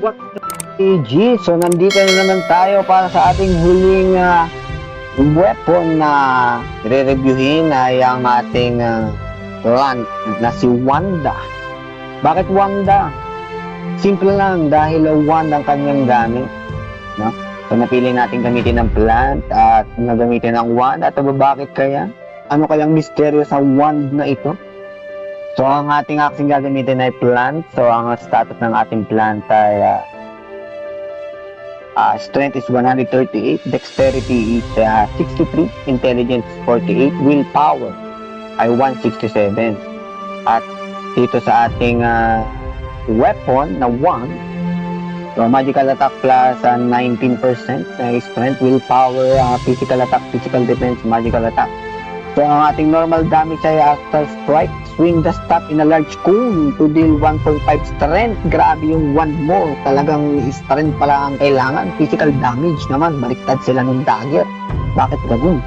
What PG? So nandito na naman tayo para sa ating huling weapon na re-reviewin ay ang ating plant na si Wanda. Bakit Wanda? Simple lang, dahil wand ang kanyang gamit, no? So napili natin gamitin ng plant at nagamitin ng wand. At bakit kaya? Ano kayang misteryo sa wand na ito? So ang ating action gagamitin ay plant. So ang status ng ating plant ay strength is 138, dexterity is 63, intelligence 48, willpower ay 167. At dito sa ating weapon na wand, so magical attack plus 19% strength, willpower, physical attack, physical defense, magical attack. So ang ating normal damage ay after strike, swing the staff in a large cone to deal 1.5 strength. Grabe yung wand mo, talagang strength pala ang kailangan. Physical damage naman, baliktad sila ng dagger. Bakit ganun?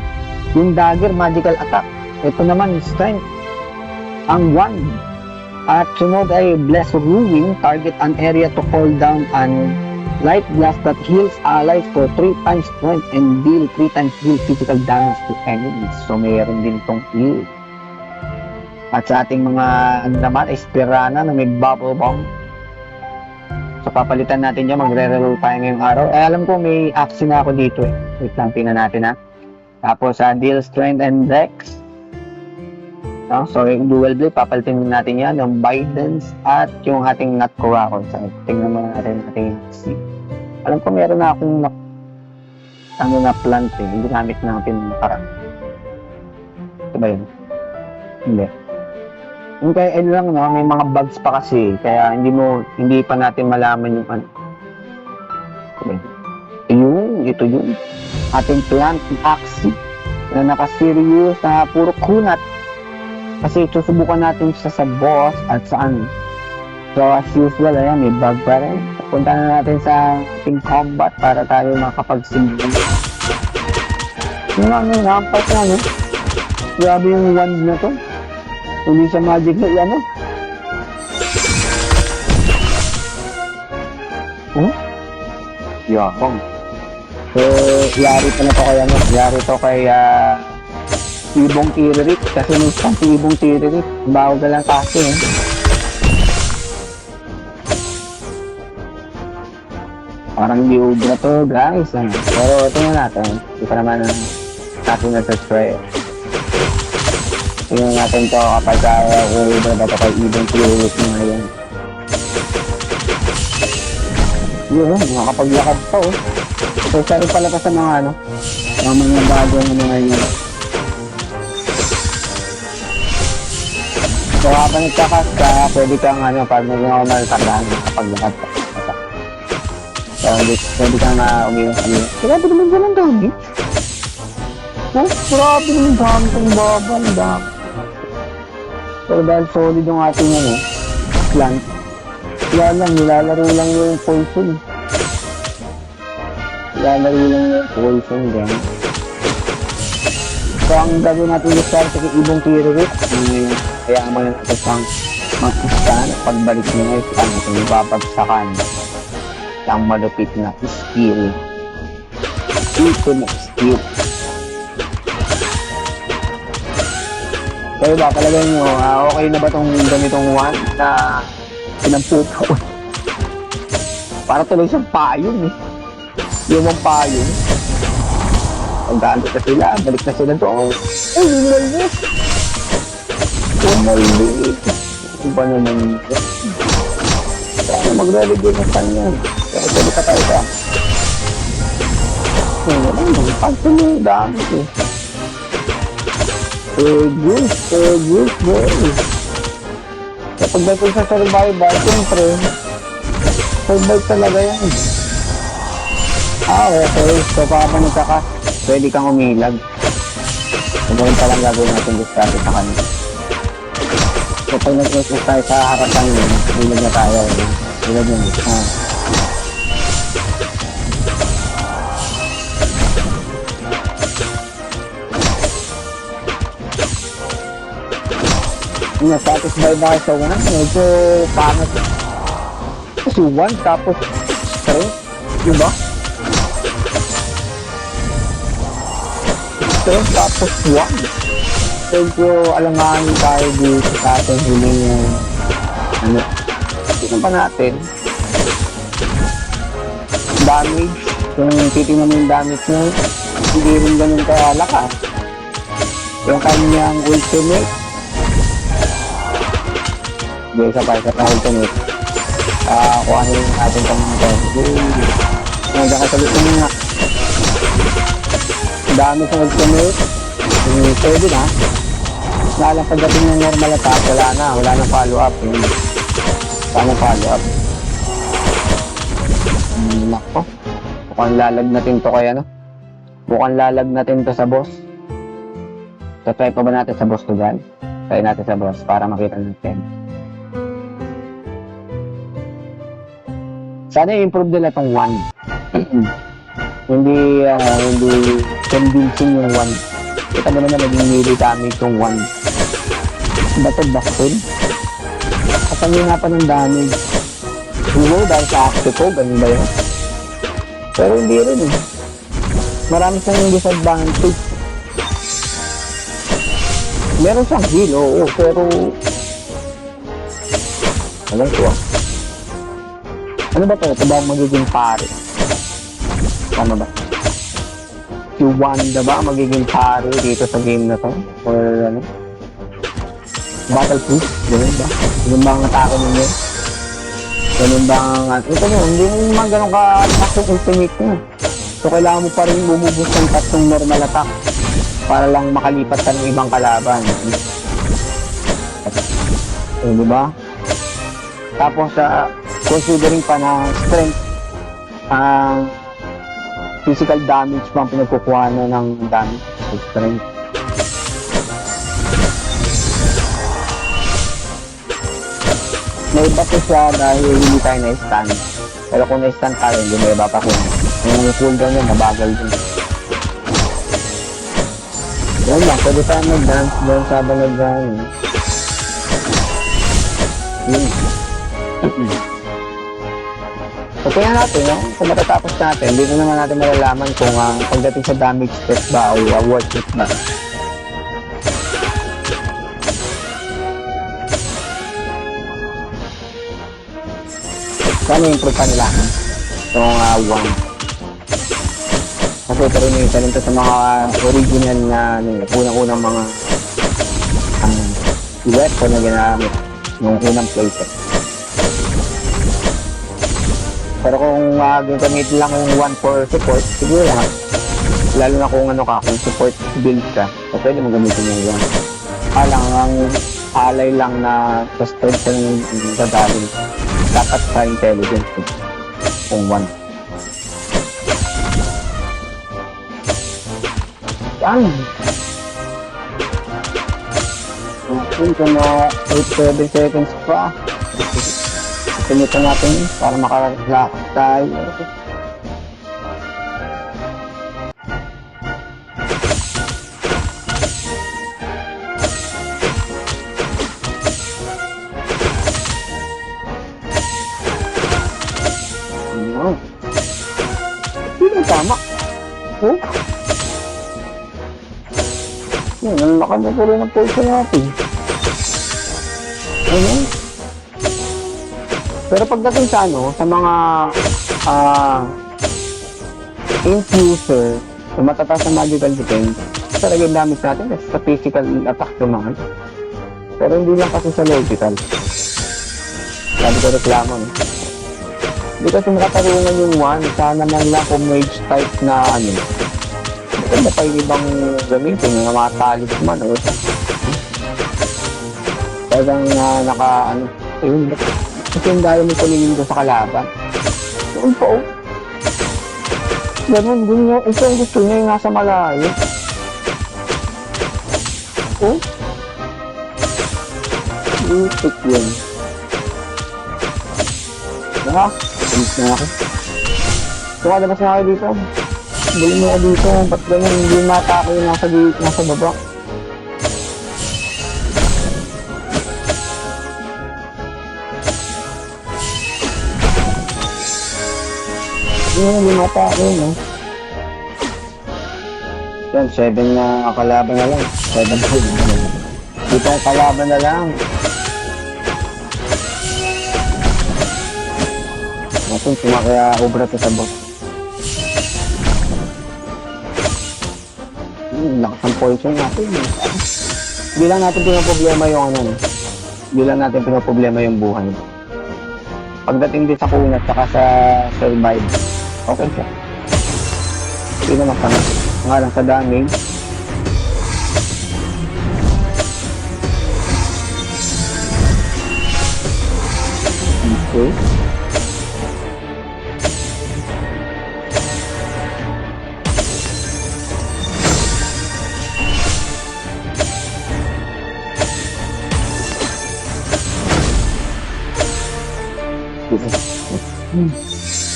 Yung dagger magical attack, ito naman strength. Ang wand at sunod ay bless ruin, target an area to call down an light blast that heals allies for 3 times strength and deal 3 times heal physical damage to enemies. So mayroon din itong heal. At sa ating mga naman ay Spirana na may bubble bomb. So papalitan natin yan, magre-reroll tayo ngayong araw. Alam ko may action na ako dito eh. Wait lang, tingnan natin ha. Tapos deal strength and dex. No? So yung dual blade, papalitin natin yan, yung Biden's at yung ating Nutcracker. So tingnan mo natin ating see. Alam ko meron na akong na plant eh, hindi gamit natin para. Ito ba yun? Hindi. Yung kaya lang, no, may mga bugs pa kasi, kaya hindi pa natin malaman yung ano. Ito yun. Ating plant axi na naka-serious na puro kunat. Kasi susubukan natin siya sa boss at sa ano. So as usual, ayan, may bug pa rin. Punta na natin sa ating combat para tayo makapag-simple. Yung nampas na, no? Grabe yung wand na to. Hindi siya magic na yan, no? Yakong. So, yari pa na to kay ano? Yari to kay Ibong Tiririk. Kasi nung si Ibong Tiririk, bago ka lang kasi, eh. Parang hindi ubra to, guys. Pero tingnan natin. Hindi pa naman natin na-subscribe. Tingnan natin to kapag ubra ba ito kay Ibong Tiririk na ngayon. Yun, nakapaglakad pa, oh. So, sari pala pa sa mga ano, mga bagong ano ngayon. So, habang nagkakas ka, pwede kang ano, pag normal tandaan nakapaglakad pa. So, pwede kang umiwas. Grabe naman dyan ang dami. Grabe naman dami itong baba. Ang dami. Pero dahil solid yung ating ano, plant, kaya lang, nilalaro lang yung poison. Nilalaro lang yung poison din. So, ang gagawin natin yung start sa Ibong Tiririk, kaya mo yung natin mag-istan, pagbalik nyo ngayon, yung babagsakan. Ang malupit na skill. Ito na skill. Kaya ba, palagay nyo, okay na ba itong ganitong wand na pinampukaw? Para tuloy siyang payong eh. Yung mga payong. Pagdaan na sila, balik na sila doon. Ay, maliit. Maliit. Ano ba naman ito? Kaya magre-review ng kanya. Kaya pwede ka tayo ka. Ano lang, magpagpili. Dami eh. Good, boy. Kapag natin sa survival, siyempre, survive talaga yan. Okay. So, kapag nagkaka, pwede kang umilag. So, gawin pa lang gagawin natin discard sa kanya. So, pag nag-exit tayo sa harapan yun, ilag na tayo. Ilag yun. Nasatisfy ba kayo sa 1? Medyo pangat. Kasi 1 tapos strength. Diba? Strength tapos 1. Medyo alanganin tayo dito sa ating huling ano. Tignan pa natin. Damage. Kung titignan mo yung damage niya, hindi rin ganun kalakas. Yung kanyang ultimate. Hindi, isa pa ultimate. Kung ano yung ating pangyayon. Nandiyan ka sa gusto mo nga. Dami sa ultimate. Pwede na. Nalang pagdating ng normal attack, wala na follow up. Wala na follow up. Nako. Mukhang lalag natin to kaya no? Mukhang lalag natin to sa boss. So try pa ba natin sa boss to dyan? Try natin sa boss para makita natin. Sana i-improve nila itong 1. hindi convincing yung 1. Kita mo naman naging melee damage yung 1. Batod. Kasan yun nga pa ng damage. Siguro dahil sa Actipog, ganun ba yun? Pero hindi rin eh. Marami siyang disadvantage. Meron siyang heal, oo, pero alam ko ano ba ito? Ito ba ang magiging pare? Tama ba? Si Wanda ba magiging pare dito sa game na to? Or ano? Battleproof? Ganun ba? Ganun ba ang atake ninyo? Ganun ba ang... Ito nyo, hindi mo naman ganun ka-attack ultimate nyo. So kailangan mo pa rin bumubos ng tatlong normal attack para lang makalipat ka ng ibang kalaban. Diba? Tapos considering pa na strength, physical damage pa ang pinagkukuha na ng damage sa strength. May iba po siya dahil hindi tayo na-stun. Pero kung na-stun tayo, hindi may iba pa kung yung cooldown yun, mabagal din. Yan lang, pwede tayo mag-dance doon sa nag-dance. So, kaya natin, no? Kung matatapos natin, dito naman natin malalaman kung pagdating sa damage step ba o worth it ba. Sana improve pa nila itong 1. Kasi ito rin yung talento sa mga original na unang-unang mga weapon na ginamit nung unang playset. Pero kung gamitin lang yung 1 for support, siguro lang. Lalo na kung kung support build ka, so pwede mo gamitin yung 1. Ang alay lang na sa strength ng dadalhin. Dapat sa intelligence kung 1. Yan! Okay, kung 8-7 seconds pa. Pinuto natin para makalak tayo. Tama. Oh. Yan, ang laka na po rin ang pulso natin. Ayan. Pero pagdating sa sa mga infuser, sa matataas na magical defense, talaga yung damage natin kasi sa physical attack naman. Pero hindi lang kasi sa logical. Sabi ko reklamo. Hindi kasi makatarungan yung 1, sana man lang kung mage type na maganda pa yung ibang gamitin, yung mga talisman o talagang ayun, kasi yung dahil mo paningin ko sa kalaban. Doon po, ganun, ito yung gusto niya yung nasa malayo. Oh, itik yun. Tumis na ako. Tumalabas na ako dito. Buli mo ako dito. Ba't ganyan? Hindi matake yung nasa baba. Yung lumata ako, no? Yan, 7 na kalaban na lang. 7 food. Dito ang kalaban na lang. Natin, sumakaya obra to sa boss. Lakas ng poison natin. Hindi lang natin pinaproblema yung ano. Hindi lang natin pinaproblema yung buhay. Pagdating din sa kunat saka sa survive, okay siya. Hindi naman kami. Nga lang sa damage. Okay.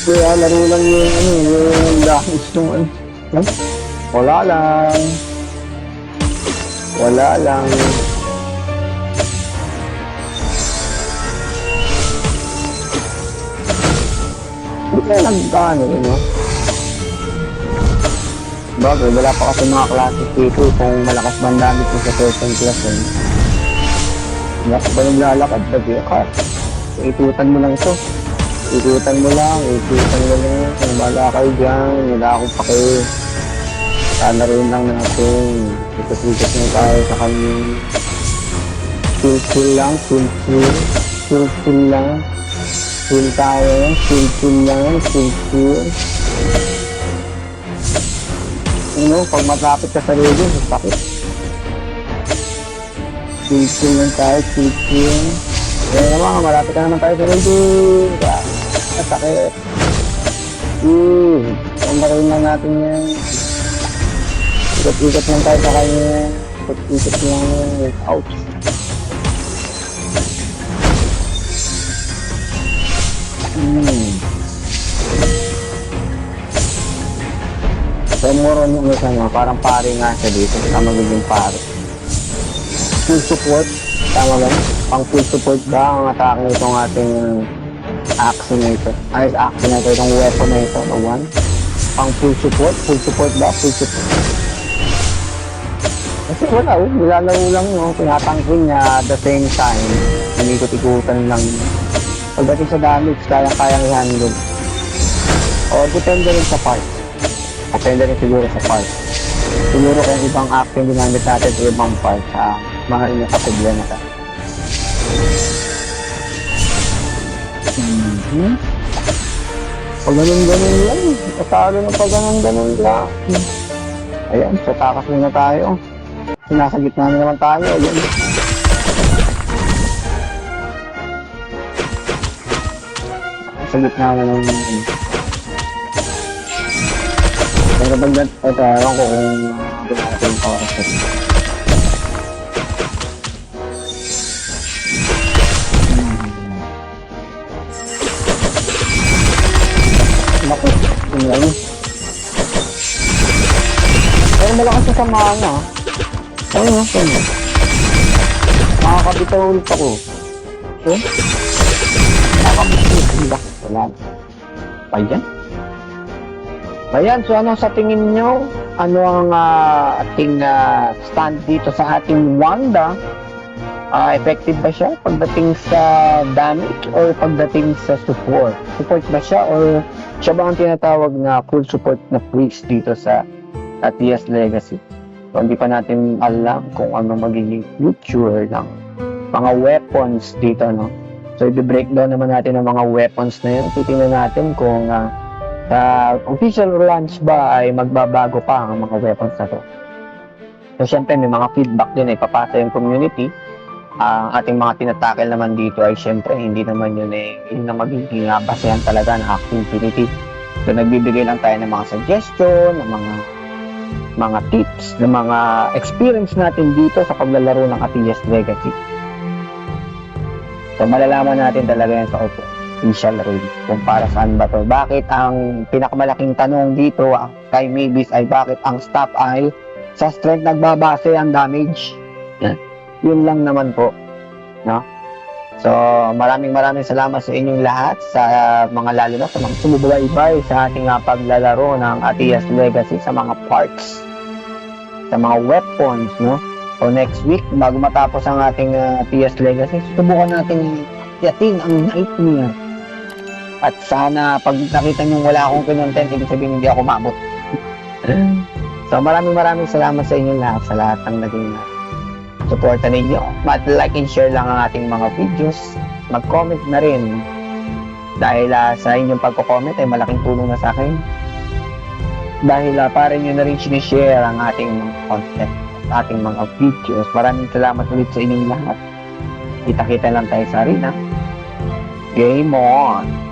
Kaya laro lang yung ano, yung damage ng ano. Wala lang. Wala lang. Hindi kaya nagkano yun, no? Bagay, wala pa kasi mga classes dito kung malakas ba ang damage mo sa certain class eh. Wala pa ba naglalakad? Sabi ka, itutan mo lang ito. Ikutan mo lang. Kung bala kayo dyan, wala akong pake. Sana rin lang natin. Ikot-ikot na tayo sa kanyang. Chill lang, chill lang. Chill tayo, chill lang, chill. Ano, pag matapit ka sa radio, sakit. Chill lang tayo, chill. Kaya naman, malapit ka naman tayo sa radio. Sakit. Pambarin lang natin yan. Ikot-ikot lang tayo sa kanya. Ikot-ikot lang yan. Ouch. So, moron yung isa mo. Parang pare nga siya dito. Tama magiging pare. Full support. Tama ba? Pang full support ba ang atake nitong ating action na ito? Ay, action na ito. Itong weapon na ito. The one. Pang full support? Full support ba? Full support. Kasi wala, nilalaro lang yun. Tinatangkin niya at the same time. Inikot-ikutan lang. Pagdating sa damage, kayang-kayang i-handle. O, depende rin sa part. Depende rin siguro sa part. Siguro kung ibang action ginamit natin sa ibang part sa mga inakapigyan na. Pag ganun-ganun lang, patalo na pag ganun-ganun lang. Ayan, sa takas muna tayo. Nasa gitna na naman tayo. Ayan. Sa gitna na naman. Pero bagdat, ito, ewan ko kung natin yung oras ito. Naku, tingnan. Pero malakas sa samahan na. Ayun na, ayun. Makakabitaw ulit ako. Okay? Makakabitaw ulit. Wala. Ayan. Ayan, so ano sa tingin nyo? Ano ang ating stand dito sa ating Wanda? Effective ba siya pagdating sa damage or pagdating sa support? Support ba siya or siya ba ang tinatawag na full support na priest dito sa TS Legacy? So, hindi pa natin alam kung ano magiging future ng mga weapons dito, no? So, i-breakdown naman natin ang mga weapons na yun. Titingnan natin kung sa official launch ba ay magbabago pa ang mga weapons na to. So, syempre, may mga feedback din ay papasa yung community. Ang ating mga tinatakel naman dito ay syempre, hindi naman yun yun na magiging basehan talaga ng activity. So, nagbibigay lang tayo ng mga suggestion, ng mga tips, ng mga experience natin dito sa paglalaro ng TS Legacy. So, malalaman natin talaga yan sa official release kung para saan ba to. Bakit ang pinakamalaking tanong dito kay Mavis ay bakit ang stat ay sa strength nagbabase ang damage? Yun lang naman po, no? So, maraming salamat sa inyong lahat, sa mga lalo na sa mga sumubaybay sa ating paglalaro ng Atias Legacy, sa mga parts, sa mga weapons, no? So, next week, bago matapos ang ating Atias Legacy, subukan natin yatin ang Nightmare. At sana, pag nakita nyo wala akong kinontent, ibig sabihin hindi ako mabot. So, maraming salamat sa inyong lahat, sa lahat ng naging suporta ninyo. Like and share lang ang ating mga videos. Mag-comment na rin. Dahil sa inyong pagko-comment ay malaking tulong na sa akin. Dahil para nyo na rin sinishare ang ating mga content, ating mga videos. Maraming salamat ulit sa inyong lahat. Kita-kita lang tayo sa arena. Game on!